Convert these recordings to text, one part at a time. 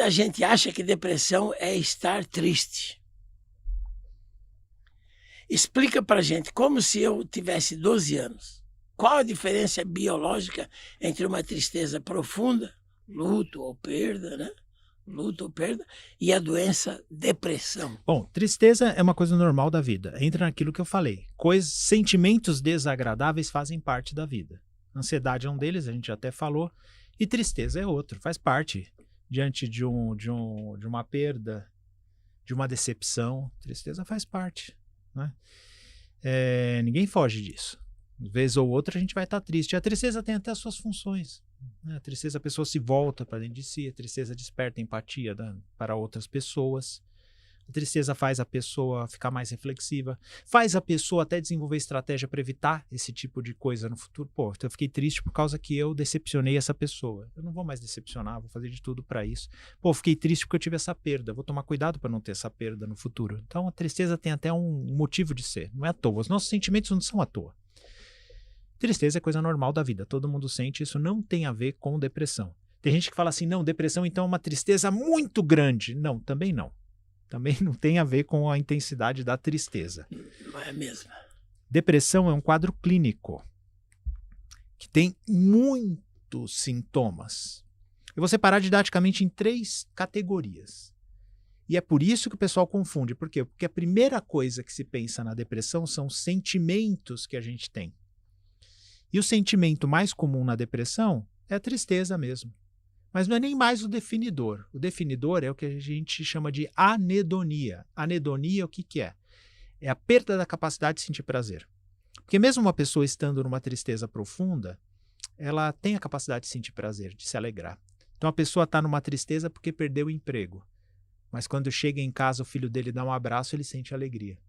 Muita gente acha que depressão é estar triste. Explica pra gente, como se eu tivesse 12 anos. Qual a diferença biológica entre uma tristeza profunda, luto ou perda, né? Luto ou perda, e a doença depressão. Bom, tristeza é uma coisa normal da vida. Entra naquilo que eu falei. Sentimentos desagradáveis fazem parte da vida. Ansiedade é um deles, a gente até falou. E tristeza é outro, faz parte. Diante de uma perda, de uma decepção, tristeza faz parte, né? Ninguém foge disso. Uma vez ou outra a gente vai estar triste. A tristeza tem até as suas funções, né? A tristeza, a pessoa se volta para dentro de si. A tristeza desperta empatia para outras pessoas. A tristeza faz a pessoa ficar mais reflexiva, faz a pessoa até desenvolver estratégia para evitar esse tipo de coisa no futuro. Pô, eu fiquei triste por causa que eu decepcionei essa pessoa. Eu não vou mais decepcionar, vou fazer de tudo para isso. Pô, eu fiquei triste porque eu tive essa perda, vou tomar cuidado para não ter essa perda no futuro. Então a tristeza tem até um motivo de ser, não é à toa. Os nossos sentimentos não são à toa. Tristeza é coisa normal da vida, todo mundo sente, isso não tem a ver com depressão. Tem gente que fala assim, não, depressão então é uma tristeza muito grande. Não, também não. Também não tem a ver com a intensidade da tristeza. Não é mesmo? Depressão é um quadro clínico que tem muitos sintomas. Eu vou separar didaticamente em 3 categorias. E é por isso que o pessoal confunde. Por quê? Porque a primeira coisa que se pensa na depressão são os sentimentos que a gente tem. E o sentimento mais comum na depressão é a tristeza mesmo. Mas não é nem mais o definidor. O definidor é o que a gente chama de anedonia. Anedonia, o que é? É a perda da capacidade de sentir prazer. Porque mesmo uma pessoa estando numa tristeza profunda, ela tem a capacidade de sentir prazer, de se alegrar. Então a pessoa está numa tristeza porque perdeu o emprego. Mas quando chega em casa, o filho dele dá um abraço, ele sente alegria.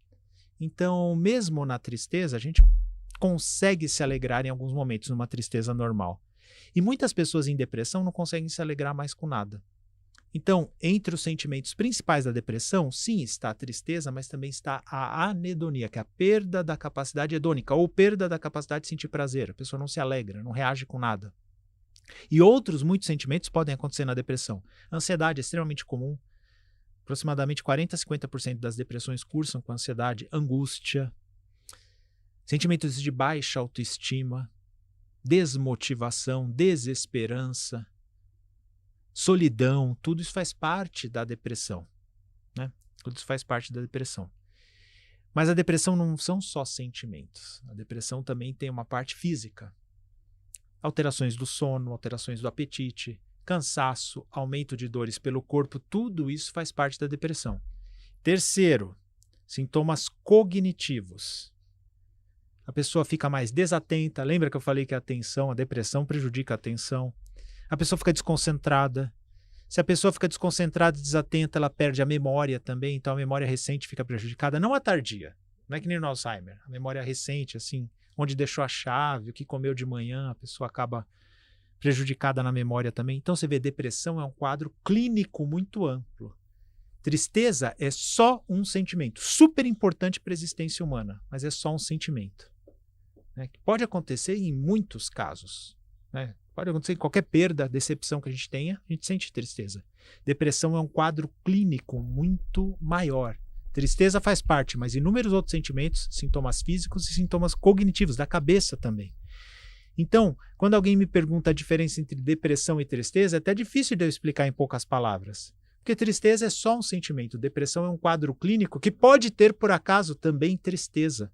Então, mesmo na tristeza, a gente consegue se alegrar em alguns momentos, numa tristeza normal. E muitas pessoas em depressão não conseguem se alegrar mais com nada. Então, entre os sentimentos principais da depressão, sim, está a tristeza, mas também está a anedonia, que é a perda da capacidade hedônica, ou perda da capacidade de sentir prazer. A pessoa não se alegra, não reage com nada. E outros muitos sentimentos podem acontecer na depressão. A ansiedade é extremamente comum. Aproximadamente 40% a 50% das depressões cursam com ansiedade, angústia, sentimentos de baixa autoestima, desmotivação, desesperança, solidão, tudo isso faz parte da depressão, né? Tudo isso faz parte da depressão. Mas a depressão não são só sentimentos. A depressão também tem uma parte física. Alterações do sono, alterações do apetite, cansaço, aumento de dores pelo corpo, tudo isso faz parte da depressão. Terceiro, sintomas cognitivos. A pessoa fica mais desatenta. Lembra que eu falei que a depressão prejudica a atenção. A pessoa fica desconcentrada. Se a pessoa fica desconcentrada e desatenta, ela perde a memória também. Então a memória recente fica prejudicada. Não a tardia. Não é que nem no Alzheimer. A memória recente, assim, onde deixou a chave, o que comeu de manhã, a pessoa acaba prejudicada na memória também. Então você vê, depressão é um quadro clínico muito amplo. Tristeza é só um sentimento. Super importante para a existência humana, mas é só um sentimento. Né, que pode acontecer em muitos casos, né? Pode acontecer em qualquer perda, decepção que a gente tenha, a gente sente tristeza. Depressão é um quadro clínico muito maior. Tristeza faz parte, mas inúmeros outros sentimentos, sintomas físicos e sintomas cognitivos, da cabeça também. Então, quando alguém me pergunta a diferença entre depressão e tristeza, é até difícil de eu explicar em poucas palavras. Porque tristeza é só um sentimento, depressão é um quadro clínico que pode ter, por acaso, também tristeza.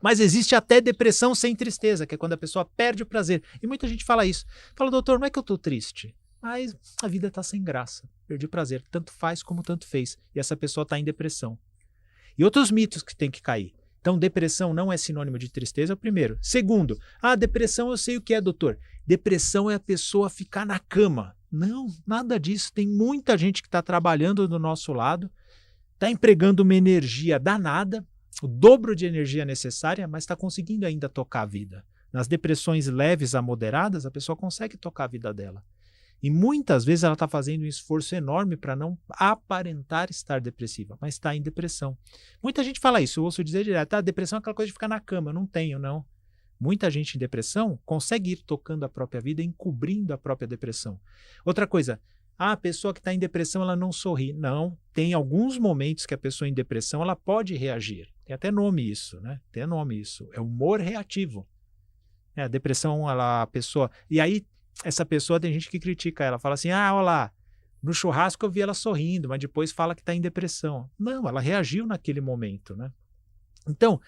Mas existe até depressão sem tristeza, que é quando a pessoa perde o prazer. E muita gente fala isso. Fala, doutor, não é que eu estou triste, mas a vida está sem graça. Perdi o prazer. Tanto faz como tanto fez. E essa pessoa está em depressão. E outros mitos que tem que cair. Então, depressão não é sinônimo de tristeza, é o primeiro. Segundo, depressão eu sei o que é, doutor. Depressão é a pessoa ficar na cama. Não, nada disso. Tem muita gente que está trabalhando do nosso lado, está empregando uma energia danada, o dobro de energia necessária, mas está conseguindo ainda tocar a vida. Nas depressões leves a moderadas, a pessoa consegue tocar a vida dela. E muitas vezes ela está fazendo um esforço enorme para não aparentar estar depressiva, mas está em depressão. Muita gente fala isso, eu ouço dizer direto, depressão é aquela coisa de ficar na cama. Eu não tenho, não. Muita gente em depressão consegue ir tocando a própria vida, encobrindo a própria depressão. Outra coisa, A pessoa que está em depressão, ela não sorri. Não, tem alguns momentos que a pessoa em depressão, ela pode reagir. Tem até nome isso, né? Tem nome isso. É humor reativo. A depressão, a pessoa... E aí, essa pessoa, tem gente que critica ela. Fala assim, olha lá, no churrasco eu vi ela sorrindo, mas depois fala que está em depressão. Não, ela reagiu naquele momento, né? Então,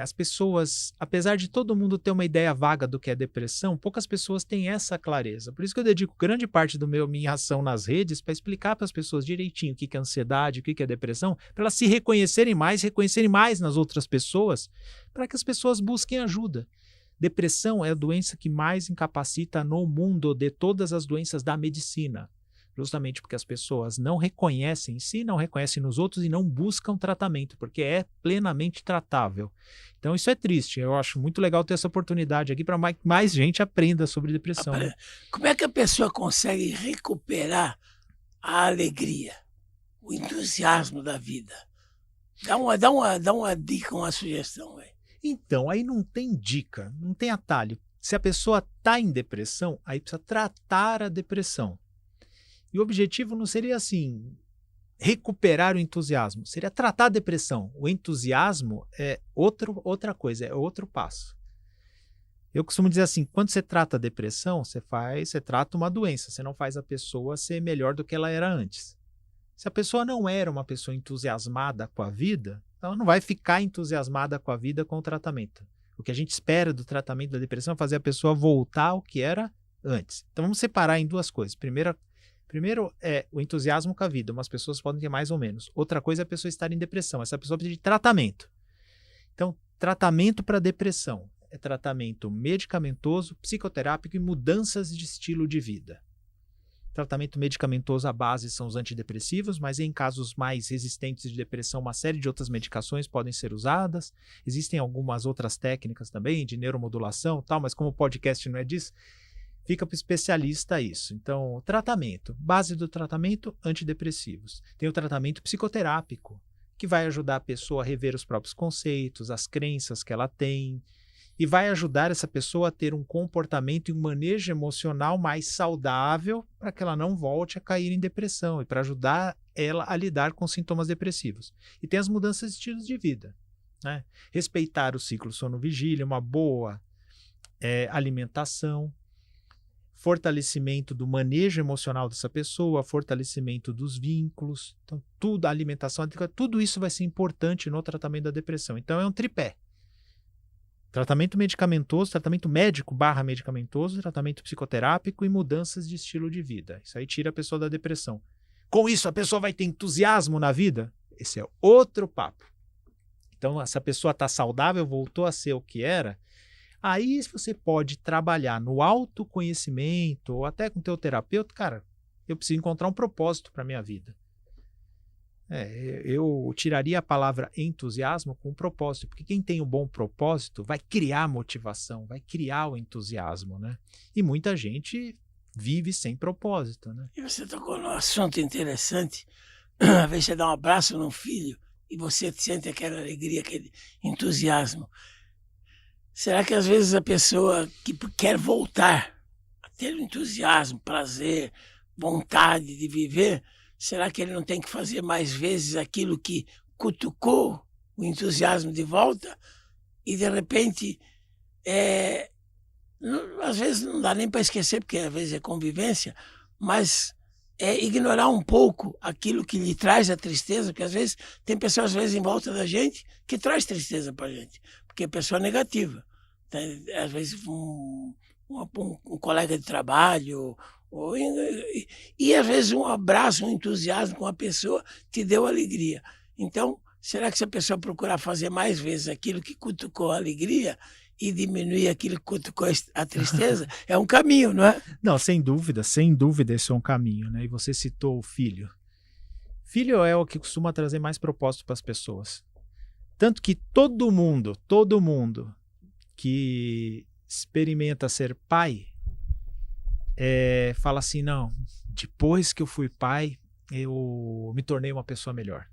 as pessoas, apesar de todo mundo ter uma ideia vaga do que é depressão, poucas pessoas têm essa clareza. Por isso que eu dedico grande parte do minha ação nas redes para explicar para as pessoas direitinho o que é ansiedade, o que é depressão, para elas se reconhecerem mais nas outras pessoas, para que as pessoas busquem ajuda. Depressão é a doença que mais incapacita no mundo de todas as doenças da medicina. Justamente porque as pessoas não reconhecem em si, não reconhecem nos outros e não buscam tratamento, porque é plenamente tratável. Então isso é triste. Eu acho muito legal ter essa oportunidade aqui para mais gente aprenda sobre depressão. Né? Como é que a pessoa consegue recuperar a alegria, o entusiasmo da vida? Dá uma dica, uma sugestão. Véio. Então, aí não tem dica, não tem atalho. Se a pessoa está em depressão, aí precisa tratar a depressão. E o objetivo não seria assim, recuperar o entusiasmo, seria tratar a depressão. O entusiasmo é outra coisa, é outro passo. Eu costumo dizer assim, quando você trata a depressão, você trata uma doença, você não faz a pessoa ser melhor do que ela era antes. Se a pessoa não era uma pessoa entusiasmada com a vida, ela não vai ficar entusiasmada com a vida com o tratamento. O que a gente espera do tratamento da depressão é fazer a pessoa voltar ao que era antes. Então vamos separar em duas coisas. Primeiro é o entusiasmo com a vida. Umas pessoas podem ter mais ou menos. Outra coisa é a pessoa estar em depressão. Essa pessoa precisa de tratamento. Então, tratamento para depressão é tratamento medicamentoso, psicoterápico e mudanças de estilo de vida. Tratamento medicamentoso, a base são os antidepressivos, mas em casos mais resistentes de depressão, uma série de outras medicações podem ser usadas. Existem algumas outras técnicas também de neuromodulação, tal, mas como o podcast não é disso, fica para o especialista isso. Então, tratamento. Base do tratamento, antidepressivos. Tem o tratamento psicoterápico, que vai ajudar a pessoa a rever os próprios conceitos, as crenças que ela tem, e vai ajudar essa pessoa a ter um comportamento e um manejo emocional mais saudável para que ela não volte a cair em depressão e para ajudar ela a lidar com sintomas depressivos. E tem as mudanças de estilos de vida. Né? Respeitar o ciclo sono-vigília, uma boa alimentação, fortalecimento do manejo emocional dessa pessoa, fortalecimento dos vínculos, então tudo, a alimentação, tudo isso vai ser importante no tratamento da depressão. Então é um tripé. Tratamento medicamentoso, tratamento médico / medicamentoso, tratamento psicoterápico e mudanças de estilo de vida. Isso aí tira a pessoa da depressão. Com isso, a pessoa vai ter entusiasmo na vida? Esse é outro papo. Então, essa pessoa está saudável, voltou a ser o que era, aí você pode trabalhar no autoconhecimento ou até com o teu terapeuta. Cara, eu preciso encontrar um propósito para a minha vida. Eu tiraria a palavra entusiasmo com propósito, porque quem tem um bom propósito vai criar motivação, vai criar o entusiasmo, né? E muita gente vive sem propósito, né? E você tocou num assunto interessante. Às vezes você dá um abraço num filho e você sente aquela alegria, aquele entusiasmo. Será que às vezes a pessoa que quer voltar a ter entusiasmo, prazer, vontade de viver, será que ele não tem que fazer mais vezes aquilo que cutucou o entusiasmo de volta? E de repente, às vezes não dá nem para esquecer, porque às vezes é convivência, mas ignorar um pouco aquilo que lhe traz a tristeza, porque às vezes tem pessoas às vezes em volta da gente que traz tristeza para a gente, porque é pessoa negativa. Às vezes um colega de trabalho, e às vezes um abraço, um entusiasmo com a pessoa te deu alegria. Então, será que se a pessoa procurar fazer mais vezes aquilo que cutucou a alegria e diminuir aquilo que cutucou a tristeza, é um caminho, não é? Não, sem dúvida esse é um caminho, né? E você citou o filho. Filho é o que costuma trazer mais propósito para as pessoas. Tanto que todo mundo que experimenta ser pai fala assim, não, depois que eu fui pai, eu me tornei uma pessoa melhor.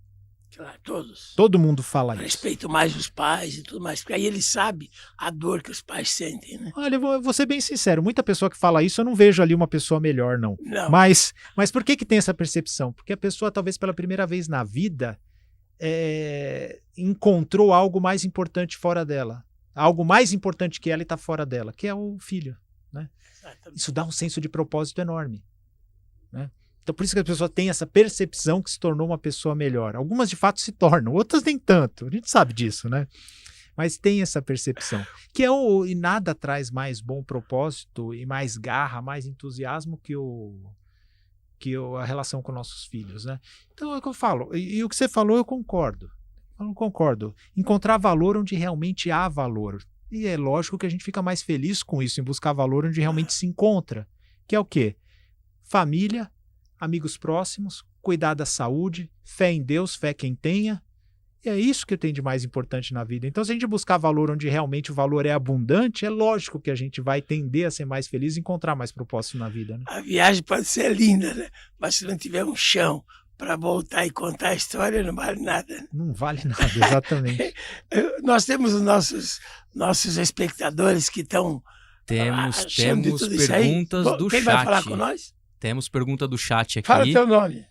Claro, todos. Todo mundo fala isso. Respeito mais os pais e tudo mais, porque aí ele sabe a dor que os pais sentem, né? Olha, eu vou ser bem sincero, muita pessoa que fala isso, eu não vejo ali uma pessoa melhor, não. Não. Mas por que tem essa percepção? Porque a pessoa, talvez pela primeira vez na vida, encontrou algo mais importante fora dela. Algo mais importante que ela e está fora dela, que é o filho, né? Isso dá um senso de propósito enorme, né? Então, por isso que a pessoa tem essa percepção que se tornou uma pessoa melhor. Algumas, de fato, se tornam, outras nem tanto. A gente sabe disso, né? Mas tem essa percepção. E nada traz mais bom propósito e mais garra, mais entusiasmo que a relação com nossos filhos, né? Então, é o que eu falo. E o que você falou, eu concordo. Eu não concordo. Encontrar valor onde realmente há valor. E é lógico que a gente fica mais feliz com isso, em buscar valor onde realmente se encontra. Que é o quê? Família, amigos próximos, cuidar da saúde, fé em Deus, fé quem tenha. E é isso que tem de mais importante na vida. Então, se a gente buscar valor onde realmente o valor é abundante, é lógico que a gente vai tender a ser mais feliz e encontrar mais propósito na vida, né? A viagem pode ser linda, né? Mas se não tiver um chão para voltar e contar a história, não vale nada. Não vale nada, exatamente. Nós temos os nossos espectadores que estão Temos perguntas do Quem chat. vai falar com nós? Temos pergunta do chat aqui. Fala teu nome.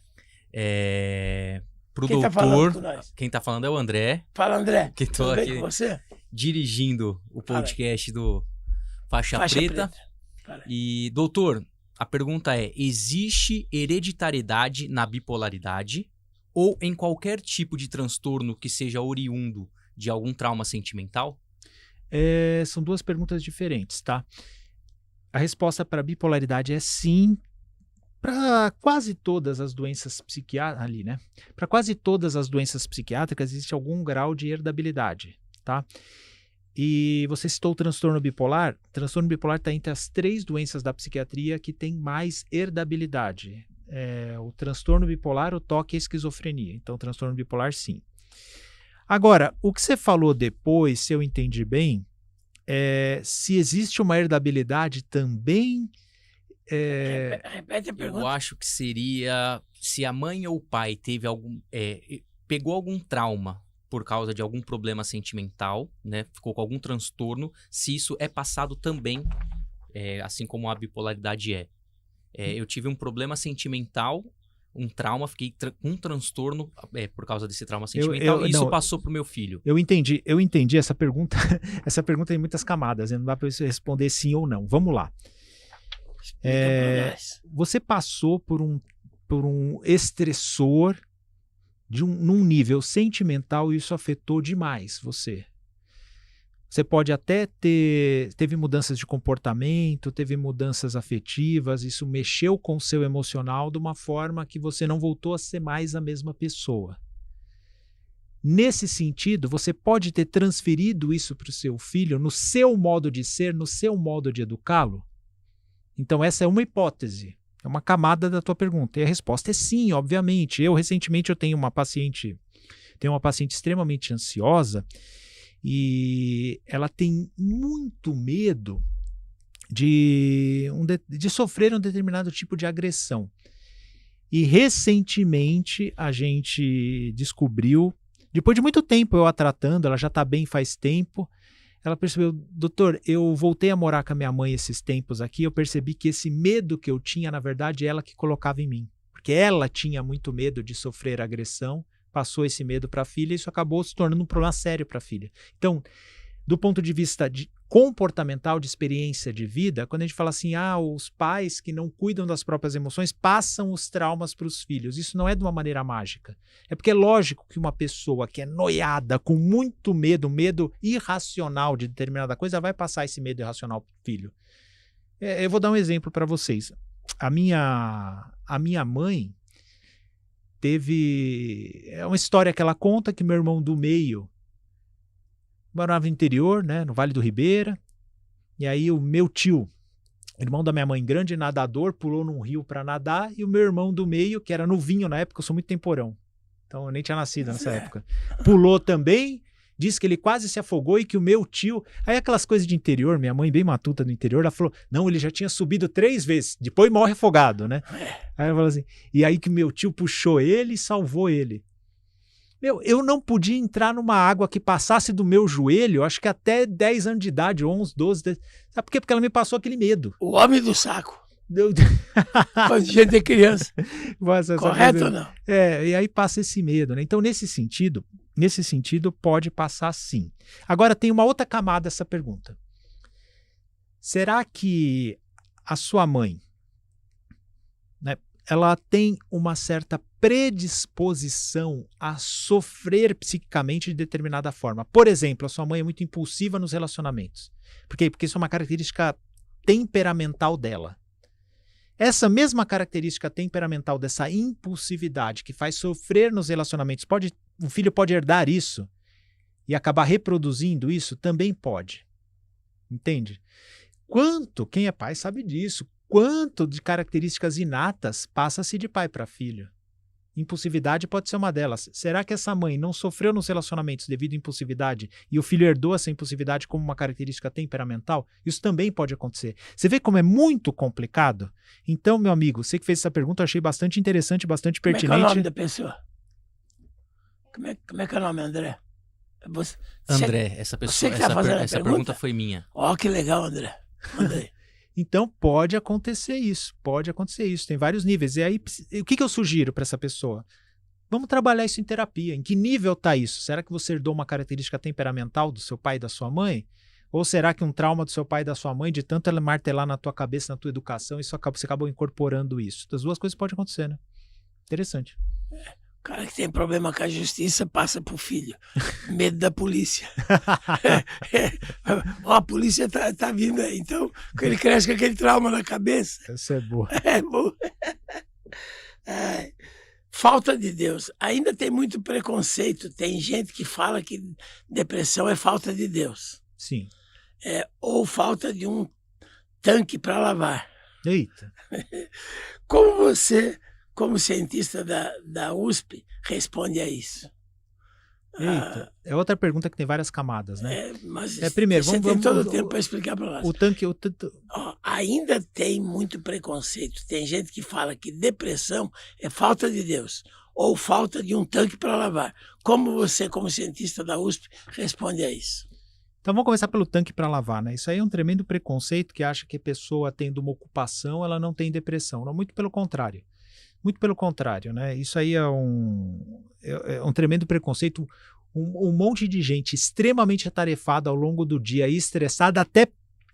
Pro Quem doutor. Tá falando com nós? Quem tá falando é o André. Fala, André. Que tô Tudo bem aqui com você? dirigindo o podcast do Faixa Preta. E, doutor, a pergunta é: existe hereditariedade na bipolaridade ou em qualquer tipo de transtorno que seja oriundo de algum trauma sentimental? São duas perguntas diferentes, tá? A resposta para a bipolaridade é sim, para quase todas as doenças psiquiátricas ali, né? Para quase todas as doenças psiquiátricas existe algum grau de herdabilidade, tá? E você citou o transtorno bipolar. O transtorno bipolar está entre as 3 doenças da psiquiatria que tem mais herdabilidade. O transtorno bipolar, o toque e a esquizofrenia. Então, o transtorno bipolar, sim. Agora, o que você falou depois, se eu entendi bem, se existe uma herdabilidade também... Repete a pergunta. Eu acho que seria se a mãe ou o pai teve pegou algum trauma por causa de algum problema sentimental, né? Ficou com algum transtorno, se isso é passado também, assim como a bipolaridade é. Eu tive um problema sentimental, um trauma, fiquei com um transtorno por causa desse trauma sentimental, e isso passou pro meu filho. Eu entendi essa pergunta. Essa pergunta tem muitas camadas, né? Não dá para você responder sim ou não. Vamos lá. Você passou por um estressor num nível sentimental e isso afetou demais você. Você pode até teve mudanças de comportamento, teve mudanças afetivas, isso mexeu com o seu emocional de uma forma que você não voltou a ser mais a mesma pessoa. Nesse sentido, você pode ter transferido isso para o seu filho no seu modo de ser, no seu modo de educá-lo? Então, essa é uma hipótese, é uma camada da tua pergunta. E a resposta é sim, obviamente. Recentemente, eu tenho uma paciente extremamente ansiosa e ela tem muito medo de sofrer um determinado tipo de agressão. E recentemente a gente descobriu, depois de muito tempo eu a tratando, ela já está bem faz tempo, ela percebeu: doutor, eu voltei a morar com a minha mãe esses tempos aqui, eu percebi que esse medo que eu tinha, na verdade, ela que colocava em mim. Porque ela tinha muito medo de sofrer agressão, passou esse medo para a filha e isso acabou se tornando um problema sério para a filha. Então, do ponto de vista comportamental, de experiência de vida, quando a gente fala assim, os pais que não cuidam das próprias emoções passam os traumas para os filhos. Isso não é de uma maneira mágica. É porque é lógico que uma pessoa que é noiada, com muito medo irracional de determinada coisa, vai passar esse medo irracional para o filho. Eu vou dar um exemplo para vocês. A minha mãe teve... É uma história que ela conta que meu irmão do meio morava no interior, né, no Vale do Ribeira, e aí o meu tio, irmão da minha mãe, grande nadador, pulou num rio para nadar, e o meu irmão do meio, que era novinho na época, eu sou muito temporão, então eu nem tinha nascido nessa época, pulou também, disse que ele quase se afogou e que o meu tio... Aí aquelas coisas de interior, minha mãe bem matuta do interior, ela falou, não, ele já tinha subido 3 vezes, depois morre afogado, né? Aí ela falou assim, e aí que meu tio puxou ele e salvou ele. eu não podia entrar numa água que passasse do meu joelho, acho que até 10 anos de idade, 11, 12. Sabe por quê? Porque ela me passou aquele medo. O homem do saco. Quando a gente é criança. Correto ou não? E aí passa esse medo, né? Então, nesse sentido, pode passar sim. Agora, tem uma outra camada essa pergunta. Será que a sua mãe, né, ela tem uma certa predisposição a sofrer psiquicamente de determinada forma? Por exemplo, a sua mãe é muito impulsiva nos relacionamentos. Por quê? Porque isso é uma característica temperamental dela. Essa mesma característica temperamental dessa impulsividade que faz sofrer nos relacionamentos, um filho pode herdar isso e acabar reproduzindo isso? Também pode. Entende? Quem é pai sabe disso. Quanto de características inatas passa-se de pai para filho? Impulsividade pode ser uma delas. Será que essa mãe não sofreu nos relacionamentos devido à impulsividade e o filho herdou essa impulsividade como uma característica temperamental? Isso também pode acontecer. Você vê como é muito complicado? Então, meu amigo, você que fez essa pergunta, eu achei bastante interessante, bastante pertinente. Como é que é o nome da pessoa? Como é que é o nome, André? André, essa pergunta foi minha. Ó, que legal, André. André. Então, pode acontecer isso. Tem vários níveis. E aí, o que eu sugiro para essa pessoa? Vamos trabalhar isso em terapia. Em que nível está isso? Será que você herdou uma característica temperamental do seu pai e da sua mãe? Ou será que um trauma do seu pai e da sua mãe, de tanto ela martelar na tua cabeça, na tua educação, você acabou incorporando isso? As duas coisas podem acontecer, né? Interessante. O cara que tem problema com a justiça passa pro filho. Medo da polícia. A polícia tá vindo aí. Então, ele cresce com aquele trauma na cabeça. Essa é boa. É boa. Falta de Deus. Ainda tem muito preconceito. Tem gente que fala que depressão é falta de Deus. Sim. Ou falta de um tanque para lavar. Eita. Como você, como cientista da USP, responde a isso? Eita, é outra pergunta que tem várias camadas, né? Mas primeiro, você tem todo o tempo para explicar para nós. O tanque... ainda tem muito preconceito. Tem gente que fala que depressão é falta de Deus ou falta de um tanque para lavar. Como você, como cientista da USP, responde a isso? Então vamos começar pelo tanque para lavar, né? Isso aí é um tremendo preconceito que acha que a pessoa tendo uma ocupação, ela não tem depressão. Não, muito pelo contrário. Muito pelo contrário, né? Isso aí é um tremendo preconceito. Um monte de gente extremamente atarefada ao longo do dia e estressada, até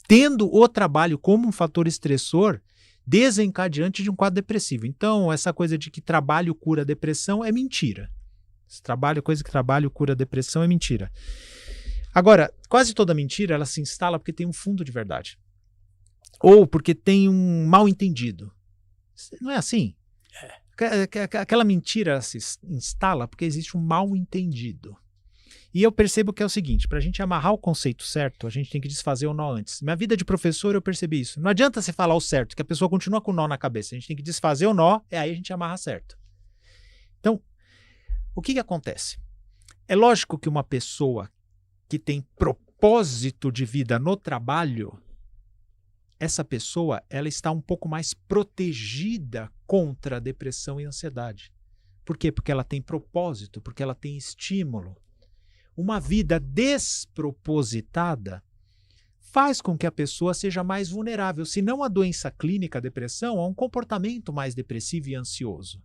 tendo o trabalho como um fator estressor, desencadeante de um quadro depressivo. Então, essa coisa de que trabalho cura depressão é mentira. Coisa que trabalho cura depressão é mentira. Agora, quase toda mentira, ela se instala porque tem um fundo de verdade. Ou porque tem um mal entendido. Não é assim? Aquela mentira se instala porque existe um mal entendido. E eu percebo que é o seguinte, para a gente amarrar o conceito certo, a gente tem que desfazer o nó antes. Minha vida de professor eu percebi isso. Não adianta você falar o certo, que a pessoa continua com o nó na cabeça. A gente tem que desfazer o nó, aí a gente amarra certo. Então, o que acontece? É lógico que uma pessoa que tem propósito de vida no trabalho, essa pessoa ela está um pouco mais protegida contra a depressão e a ansiedade. Por quê? Porque ela tem propósito, porque ela tem estímulo. Uma vida despropositada faz com que a pessoa seja mais vulnerável, se não a doença clínica, a depressão, a um comportamento mais depressivo e ansioso.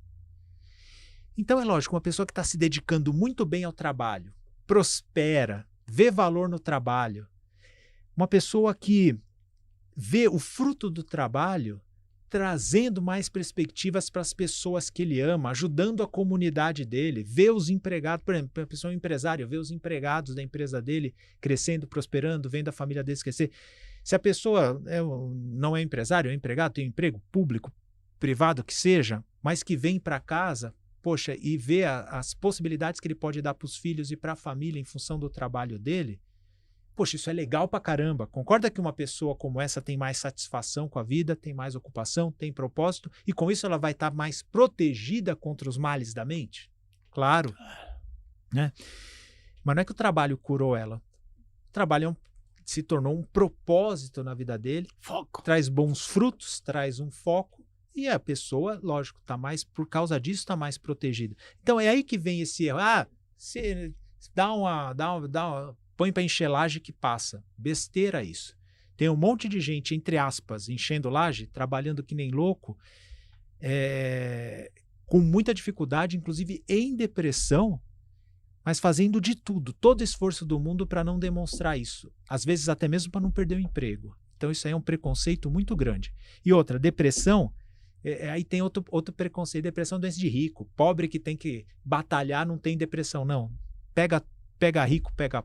Então é lógico, uma pessoa que está se dedicando muito bem ao trabalho, prospera, vê valor no trabalho, uma pessoa que vê o fruto do trabalho trazendo mais perspectivas para as pessoas que ele ama, ajudando a comunidade dele, vê os empregados, por exemplo, a pessoa é um empresário, vê os empregados da empresa dele crescendo, prosperando, vendo a família dele crescer. Se a pessoa não é empresário, é empregado, tem um emprego público, privado que seja, mas que vem para casa, poxa, e vê as possibilidades que ele pode dar para os filhos e para a família em função do trabalho dele, poxa, isso é legal pra caramba. Concorda que uma pessoa como essa tem mais satisfação com a vida, tem mais ocupação, tem propósito, e com isso ela vai estar mais protegida contra os males da mente? Claro. Né? Mas não é que o trabalho curou ela. O trabalho se tornou um propósito na vida dele. Foco. Traz bons frutos, traz um foco. E a pessoa, lógico, por causa disso, está mais protegida. Então é aí que vem esse erro. põe para encher laje que passa. Besteira isso. Tem um monte de gente, entre aspas, enchendo laje, trabalhando que nem louco, com muita dificuldade, inclusive em depressão, mas fazendo de tudo, todo esforço do mundo para não demonstrar isso. Às vezes até mesmo para não perder o emprego. Então isso aí é um preconceito muito grande. E outra, depressão, aí tem outro preconceito. Depressão é doença de rico. Pobre que tem que batalhar não tem depressão, não. Pega rico, pega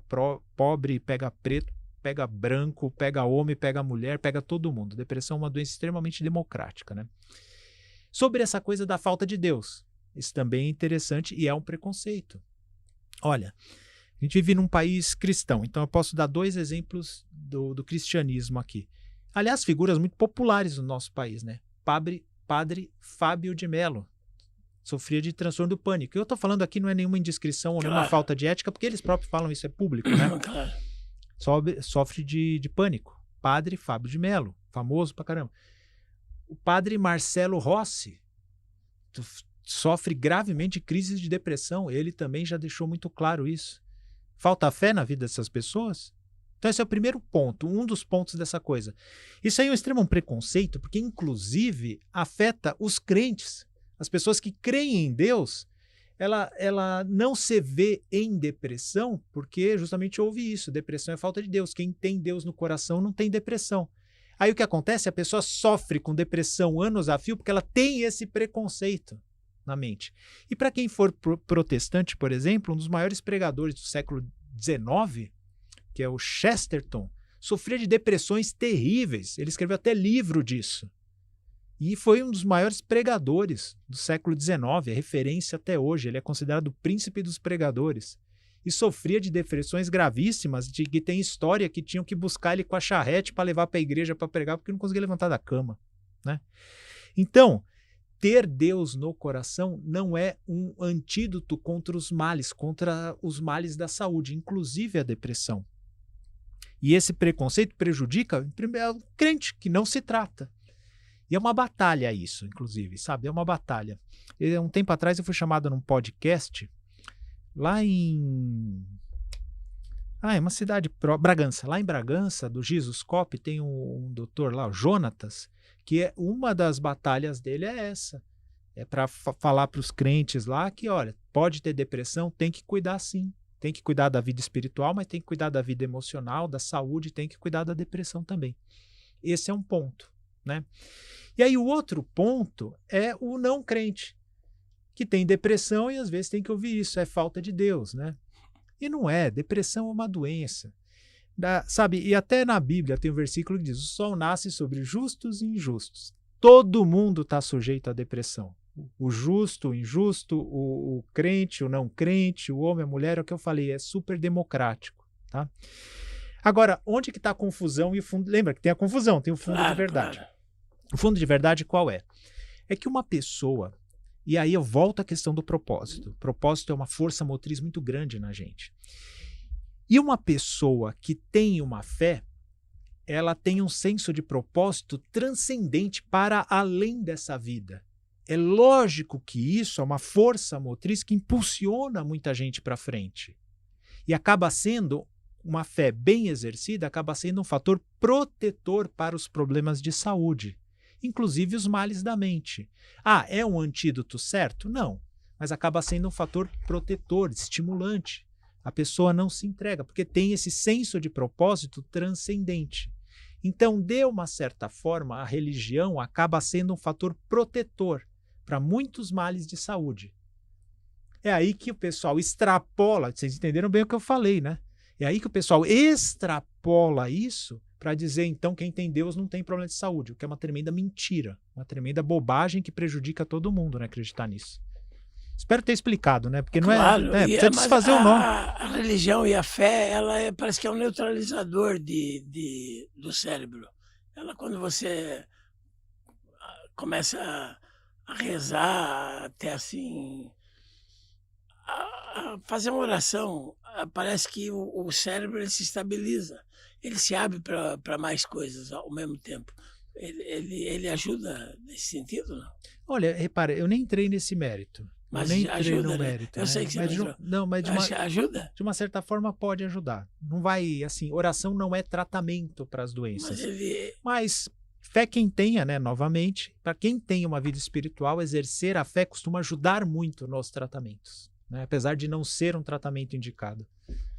pobre, pega preto, pega branco, pega homem, pega mulher, pega todo mundo. Depressão é uma doença extremamente democrática, né? Sobre essa coisa da falta de Deus. Isso também é interessante e é um preconceito. Olha, a gente vive num país cristão, então eu posso dar 2 exemplos do cristianismo aqui. Aliás, figuras muito populares no nosso país, né? Padre Fábio de Mello sofria de transtorno do pânico. Eu estou falando aqui não é nenhuma indiscrição ou nenhuma falta de ética, porque eles próprios falam isso, é público, né? Claro. Sofre de pânico. Padre Fábio de Mello, famoso pra caramba. O padre Marcelo Rossi sofre gravemente de crises de depressão. Ele também já deixou muito claro isso. Falta fé na vida dessas pessoas? Então esse é o primeiro ponto, um dos pontos dessa coisa. Isso aí é um extremo preconceito, porque inclusive afeta os crentes. As pessoas que creem em Deus, ela não se vê em depressão porque justamente houve isso. Depressão é falta de Deus. Quem tem Deus no coração não tem depressão. Aí o que acontece? A pessoa sofre com depressão anos a fio porque ela tem esse preconceito na mente. E para quem for protestante, por exemplo, um dos maiores pregadores do século XIX, que é o Chesterton, sofria de depressões terríveis. Ele escreveu até livro disso. E foi um dos maiores pregadores do século XIX, é referência até hoje. Ele é considerado o príncipe dos pregadores. E sofria de depressões gravíssimas, de que tem história que tinham que buscar ele com a charrete para levar para a igreja para pregar, porque não conseguia levantar da cama, né? Então, ter Deus no coração não é um antídoto contra os males da saúde, inclusive a depressão. E esse preconceito prejudica o crente, que não se trata. E é uma batalha isso, inclusive, sabe? É uma batalha. Um tempo atrás eu fui chamado num podcast lá em uma cidade Bragança. Lá em Bragança, do Jesus Cop, tem um doutor lá, o Jonatas, que uma das batalhas dele é essa. É para falar para os crentes lá que, olha, pode ter depressão, tem que cuidar sim. Tem que cuidar da vida espiritual, mas tem que cuidar da vida emocional, da saúde, tem que cuidar da depressão também. Esse é um ponto, né? E aí o outro ponto é o não crente, que tem depressão e às vezes tem que ouvir isso, é falta de Deus, né? E não é, depressão é uma doença. Sabe, e até na Bíblia tem um versículo que diz, o sol nasce sobre justos e injustos. Todo mundo está sujeito à depressão. O justo, o injusto, o crente, o não crente, o homem, a mulher, é o que eu falei, é super democrático, tá? Agora, onde que está a confusão e o fundo? Lembra que tem a confusão, tem o fundo de verdade. Claro. O fundo de verdade qual é? É que uma pessoa, e aí eu volto à questão do propósito. O propósito é uma força motriz muito grande na gente. E uma pessoa que tem uma fé, ela tem um senso de propósito transcendente para além dessa vida. É lógico que isso é uma força motriz que impulsiona muita gente para frente. E acaba sendo, uma fé bem exercida, acaba sendo um fator protetor para os problemas de saúde, inclusive os males da mente. É um antídoto certo? Não, mas acaba sendo um fator protetor, estimulante. A pessoa não se entrega, porque tem esse senso de propósito transcendente. Então, de uma certa forma, a religião acaba sendo um fator protetor para muitos males de saúde. É aí que o pessoal extrapola, vocês entenderam bem o que eu falei, né? É aí que o pessoal extrapola isso para dizer, então, quem tem Deus não tem problema de saúde, o que é uma tremenda mentira, uma tremenda bobagem que prejudica todo mundo, né, acreditar nisso. Espero ter explicado, né? Porque não claro, precisa desfazer o nome. A religião e a fé, parece que é um neutralizador do cérebro. Ela, quando você começa a rezar, até assim, a fazer uma oração, parece que o cérebro ele se estabiliza, ele se abre para mais coisas ao mesmo tempo. Ele ajuda nesse sentido, não? Olha, repara, eu nem entrei nesse mérito. Mas nem entrei ajuda, no né? mérito, Eu né? sei que você Mas não entrou. não, mas Ajuda? de uma certa forma pode ajudar. Não vai, assim, oração não é tratamento para as Mas doenças. ele... Mas fé quem tenha, né, novamente, para quem tem uma vida espiritual, exercer a fé costuma ajudar muito nos tratamentos, né? Apesar de não ser um tratamento indicado.